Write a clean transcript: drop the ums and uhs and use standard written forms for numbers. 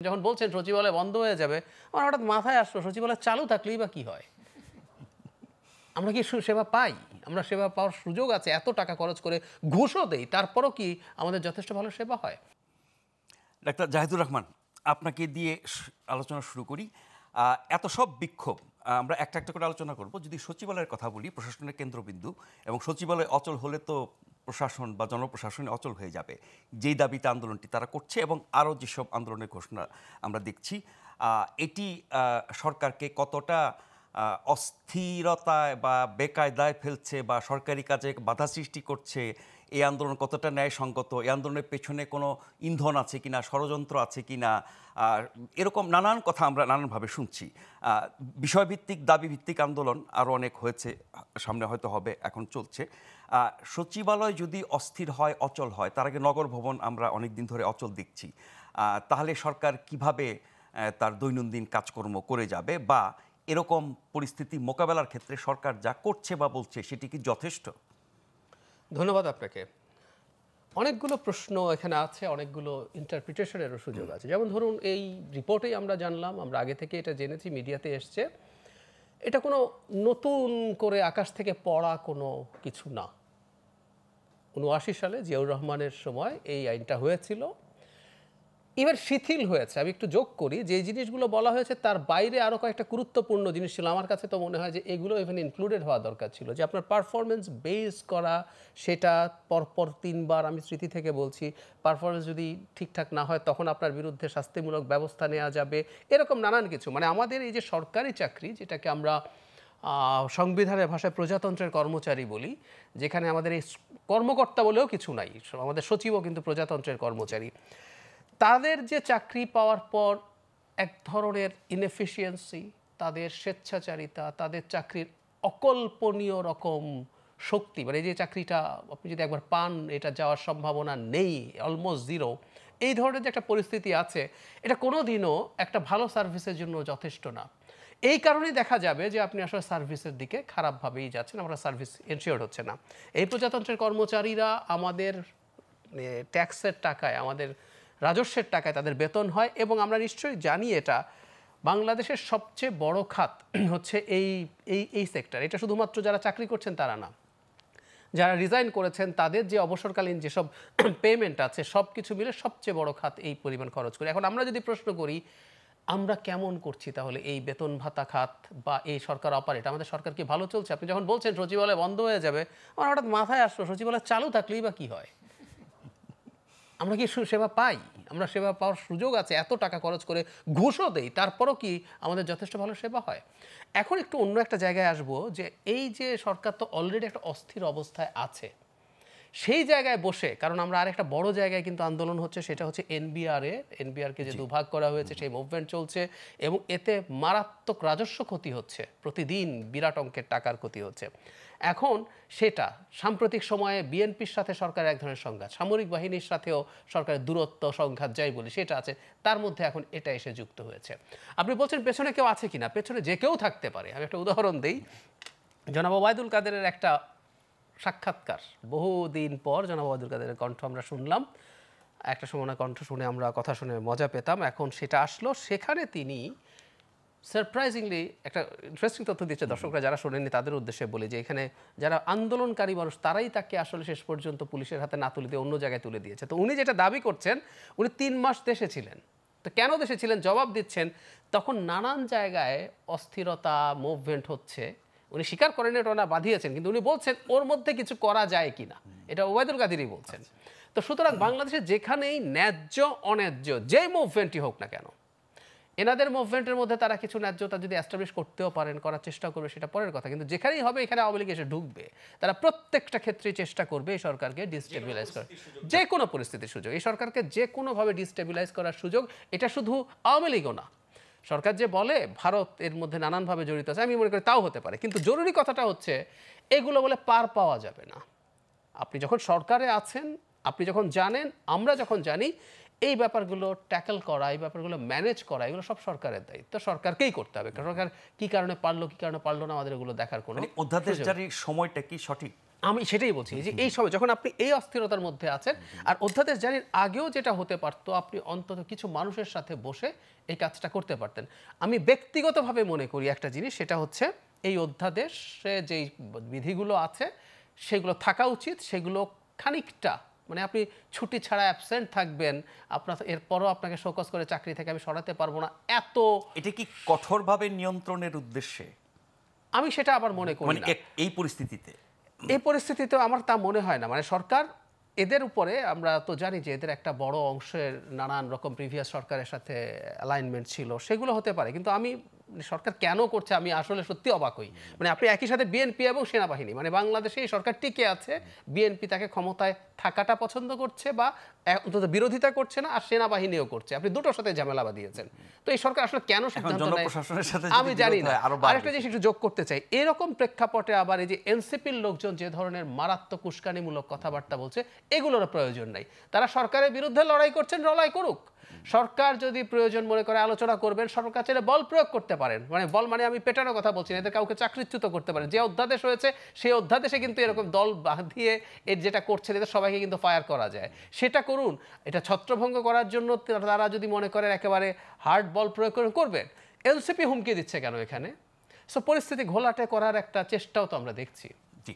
যখন বলছেন সচিবালয় বন্ধ হয়ে যাবে, আমার হঠাৎ মাথায় আসলো সচিবালয় চালু থাকলেই বা কি হয়? আমরা কি সেবা পাই? আমরা সেবা পাওয়ার সুযোগ আছে, এত টাকা খরচ করে ঘুষও দেই, তারপরও কি আমাদের যথেষ্ট ভালো সেবা হয়? ডাক্তার জাহিদুর রহমান, আপনাকে দিয়ে আলোচনা শুরু করি। এত সব বিক্ষোভ আমরা একটা একটা করে আলোচনা করব। যদি সচিবালয়ের কথা বলি, প্রশাসনের কেন্দ্রবিন্দু, এবং সচিবালয় অচল হলে তো প্রশাসন বা জনপ্রশাসন অচল হয়ে যাবে। যেই দাবিতে আন্দোলনটি তারা করছে এবং আরও যেসব আন্দোলনের ঘোষণা আমরা দেখছি, এটি সরকারকে কতটা অস্থিরতায় বা বেকায়দায় ফেলছে বা সরকারি কাজে বাধা সৃষ্টি করছে, এই আন্দোলন কতটা ন্যায়সঙ্গত, এই আন্দোলনের পেছনে কোনো ইন্ধন আছে কিনা, ষড়যন্ত্র আছে কিনা, এরকম নানান কথা আমরা নানানভাবে শুনছি। বিষয়ভিত্তিক দাবিভিত্তিক আন্দোলন আরও অনেক হয়েছে, সামনে হয়তো হবে, এখন চলছে। সচিবালয় যদি অস্থির হয়, অচল হয়, তার আগে নগর ভবন আমরা অনেক দিন ধরে অচল দেখছি, তাহলে সরকার কিভাবে তার দৈনন্দিন কাজকর্ম করে যাবে, বা এরকম পরিস্থিতি মোকাবেলার ক্ষেত্রে সরকার যা করছে বা বলছে সেটি কি যথেষ্ট? ধন্যবাদ আপনাকে। অনেকগুলো প্রশ্ন এখানে আছে, অনেকগুলো ইন্টারপ্রিটেশনেরও সুযোগ আছে। যেমন ধরুন, এই রিপোর্টেই আমরা জানলাম, আমরা আগে থেকে এটা জেনেছি, মিডিয়াতে এসছে, এটা কোনো নতুন করে আকাশ থেকে পড়া কোনো কিছু না। ৭৯ সালে জিয়াউর রহমানের সময় এই আইনটা হয়েছিল, এবার শিথিল হয়েছে। আমি একটু যোগ করি, যে জিনিসগুলো বলা হয়েছে তার বাইরে আরও কয়েকটা গুরুত্বপূর্ণ জিনিস ছিল। আমার কাছে তো মনে হয় যে এগুলো ইভেন ইনক্লুডেড হওয়া দরকার ছিল, যে আপনার পারফরমেন্স বেস করা, সেটা পরপর ৩ বার, আমি স্মৃতি থেকে বলছি, পারফরমেন্স যদি ঠিকঠাক না হয় তখন আপনার বিরুদ্ধে শাস্তিমূলক ব্যবস্থা নেওয়া যাবে, এরকম নানান কিছু। মানে আমাদের এই যে সরকারি চাকরি, যেটাকে আমরা সংবিধানের ভাষায় প্রজাতন্ত্রের কর্মচারী বলি, যেখানে আমাদের এই কর্মকর্তা বলেও কিছু নাই, আমাদের সচিবও কিন্তু প্রজাতন্ত্রের কর্মচারী, তাদের যে চাকরি পাওয়ার পর এক ধরনের ইনএফিসিয়েন্সি, তাদের স্বেচ্ছাচারিতা, তাদের চাকরির অকল্পনীয় রকম শক্তি, মানে এই যে চাকরিটা আপনি যদি একবার পান এটা যাওয়ার সম্ভাবনা নেই, অলমোস্ট জিরো, এই ধরনের যে একটা পরিস্থিতি আছে, এটা কোনো দিনও একটা ভালো সার্ভিসের জন্য যথেষ্ট না। এই কারণেই দেখা যাবে যে আপনি আসলে সার্ভিসের দিকে খারাপভাবেই যাচ্ছেন, আমরা সার্ভিস এনশিওর হচ্ছে না। এই প্রজাতন্ত্রের কর্মচারীরা আমাদের ট্যাক্সের টাকায়, আমাদের রাজস্বের টাকায় তাদের বেতন হয়, এবং আমরা নিশ্চয়ই জানি এটা বাংলাদেশের সবচেয়ে বড় খাত হচ্ছে এই এই এই সেক্টর। এটা শুধুমাত্র যারা চাকরি করছেন তারা না, যারা রিজাইন করেছেন তাদের যে অবসরকালীন যেসব পেমেন্ট আছে, সব কিছু মিলে সবচেয়ে বড় খাত এই পরিমাণ খরচ করে। এখন আমরা যদি প্রশ্ন করি আমরা কেমন করছি তাহলে এই বেতন ভাতা খাত বা এই সরকার অপারেট, আমাদের সরকার কি ভালো চলছে? আপনি যখন বলছেন সচিবালয় বন্ধ হয়ে যাবে, আমার হঠাৎ মাথায় আসলো সচিবালয় চালু থাকলেই বা কি হয়? আমরা কি সেবা পাই? আমরা সেবা পাওয়ার সুযোগ আছে, এত টাকা খরচ করে ঘুষও দেই, তারপরও কি আমাদের যথেষ্ট ভালো সেবা হয়? এখন একটু অন্য একটা জায়গায় আসবো, যে এই যে সরকার তো অলরেডি একটা অস্থির অবস্থায় আছে, সেই জায়গায় বসে, কারণ আমরা আরেকটা বড় জায়গায় কিন্তু আন্দোলন হচ্ছে, সেটা হচ্ছে এনবিআরকে যে দুভাগ করা হয়েছে, সেই মুভমেন্ট চলছে, এবং এতে মারাত্মক রাজস্ব ক্ষতি হচ্ছে, প্রতিদিন বিরাট অঙ্কের টাকার ক্ষতি হচ্ছে। এখন সেটা সাম্প্রতিক সময়ে বিএনপির সাথে সরকারের এক ধরনের সংঘাত, সামরিক বাহিনীর সাথেও সরকারের দূরত্ব সংঘাত যাই বলি সেটা আছে, তার মধ্যে এখন এটা এসে যুক্ত হয়েছে। আপনি বলছেন পেছনে কেউ আছে কিনা, পেছনে যে কেউ থাকতে পারে। আমি একটা উদাহরণ দিই, জনাব ওবায়দুল কাদেরের একটা সাক্ষাৎকার, বহুদিন পর জনাব ওবায়দুল কাদেরের কণ্ঠ আমরা শুনলাম, একটা সময় কণ্ঠ শুনে আমরা কথা শুনে মজা পেতাম, এখন সেটা আসলো, সেখানে তিনি সারপ্রাইজিংলি একটা ইন্টারেস্টিং তথ্য দিচ্ছে। দর্শকরা যারা শোনেননি তাদের উদ্দেশ্যে বলি যে এখানে যারা আন্দোলনকারী মানুষ তারাই তাকে আসলে শেষ পর্যন্ত পুলিশের হাতে না তুলে দিয়ে অন্য জায়গায় তুলে দিয়েছে। তো উনি যেটা দাবি করছেন, উনি 3 মাস দেশে ছিলেন। তো কেন দেশে ছিলেন জবাব দিচ্ছেন, তখন নানান জায়গায় অস্থিরতা, মুভমেন্ট হচ্ছে, উনি স্বীকার করেন এটা না বাঁধিয়েছেন, কিন্তু উনি বলছেন ওর মধ্যে কিছু করা যায় কিনা, এটা ওবায়দুল কাদেরই বলছেন। তো সুতরাং বাংলাদেশে যেখানেই ন্যায্য অন্যায্য যেই মুভমেন্টই হোক না কেন, এনাদের মুভমেন্টের মধ্যে তারা কিছু ন্যায্যতা যদি এস্টাবলিশ করতেও পারেন, করার চেষ্টা করবে, সেটা পরের কথা, কিন্তু যেখানেই হবে এখানে আওয়ামী লীগ এসে ঢুকবে, তারা প্রত্যেকটা ক্ষেত্রেই চেষ্টা করবে এই সরকারকে ডিস্টেবিলাইজ করার, যে কোনো পরিস্থিতির সুযোগ, এই সরকারকে যে কোনোভাবে ডিস্টেবিলাইজ করার সুযোগ। এটা শুধু আওয়ামী লীগও না, সরকার যে বলে ভারত এর মধ্যে নানানভাবে জড়িত আছে, আমি মনে করি তাও হতে পারে, কিন্তু জরুরি কথাটা হচ্ছে এগুলো বলে পার পাওয়া যাবে না। আপনি যখন সরকারে আছেন, আপনি যখন জানেন, আমরা যখন জানি, এই ব্যাপারগুলো ট্যাকল করা, এই ব্যাপারগুলো ম্যানেজ করা, এগুলো সব সরকারের দায়িত্ব, সরকারকেই করতে হবে। সরকার কী কারণে পারলো, কী কারণে পারলো না, আমাদের এগুলো দেখার কোনো অধ্যাদেশ জারির সময়টা কি সঠিক? আমি সেটাই বলছি যে এই সময় যখন আপনি এই অস্থিরতার মধ্যে আছেন আর অধ্যাদেশ জারির আগেও যেটা হতে পারতো, আপনি অন্তত কিছু মানুষের সাথে বসে এই কাজটা করতে পারতেন। আমি ব্যক্তিগতভাবে মনে করি একটা জিনিস, সেটা হচ্ছে এই অধ্যাদেশে যেই বিধিগুলো আছে সেগুলো থাকা উচিত। সেগুলো খানিকটা মানে আপনি ছুটি ছাড়া অ্যাবসেন্ট থাকবেন, আপনার এরপরও আপনাকে শোকজ করে চাকরি থেকে আমি সরাতে পারবো না, এত এটা কি কঠোরভাবে নিয়ন্ত্রণের উদ্দেশ্যে? আমি সেটা আবার মনে করি মানে না। এই পরিস্থিতিতে এই পরিস্থিতিতে আমার তা মনে হয় না। মানে সরকার এদের উপরে, আমরা তো জানি যে এদের একটা বড় অংশের নানান রকম প্রিভিয়াস সরকারের সাথে অ্যালাইনমেন্ট ছিল, সেগুলো হতে পারে। কিন্তু আমি সরকার কেন করছে আমি আসলে সত্যি অবাক হই। মানে আপনি একই সাথে বিএনপি এবং সেনাবাহিনী, মানে বাংলাদেশে এই সরকার টিকে আছে, বিএনপি তাকে ক্ষমতায় থাকাটা পছন্দ করছে বা অন্তত বিরোধিতা করছে না, আর সেনাবাহিনীও করছে। আপনি দুটোর সাথে ঝামেলা বাঁধিয়েছেন। তো এই সরকার আসলে কেন সিদ্ধান্ত নেয় জনপ্রশাসনের সাথে আমি জানি না। আরেকটা জিনিস একটু যোগ করতে চাই, এরকম প্রেক্ষাপটে আবার এই যে এনসিপির লোকজন যে ধরনের মারাত্মক উস্কানিমূলক কথাবার্তা বলছে, এগুলোর প্রয়োজন নাই। তারা সরকারের বিরুদ্ধে লড়াই করছেন, লড়াই করুক। সরকার যদি প্রয়োজন মনে করে আলোচনা করবেন, সরকার চাইলে বল প্রয়োগ করতে পারেন। মানে বল মানে আমি পেটানোর কথা বলছি না, এদের কাউকে চাকরিচ্যুত করতে পারেন। যে অধ্যাদেশ হয়েছে সেই অধ্যাদেশে কিন্তু এরকম দল বাঁধিয়ে এর যেটা করছেন, এদের সবাইকে কিন্তু ফায়ার করা যায়, সেটা করুন। এটা ছত্রভঙ্গ করার জন্য তারা যদি মনে করেন একেবারে হার্ড বল প্রয়োগ করবেন, এনসিপি হুমকি দিচ্ছে কেন এখানে? সো পরিস্থিতি ঘোলাটে করার একটা চেষ্টাও তো আমরা দেখছি। জি।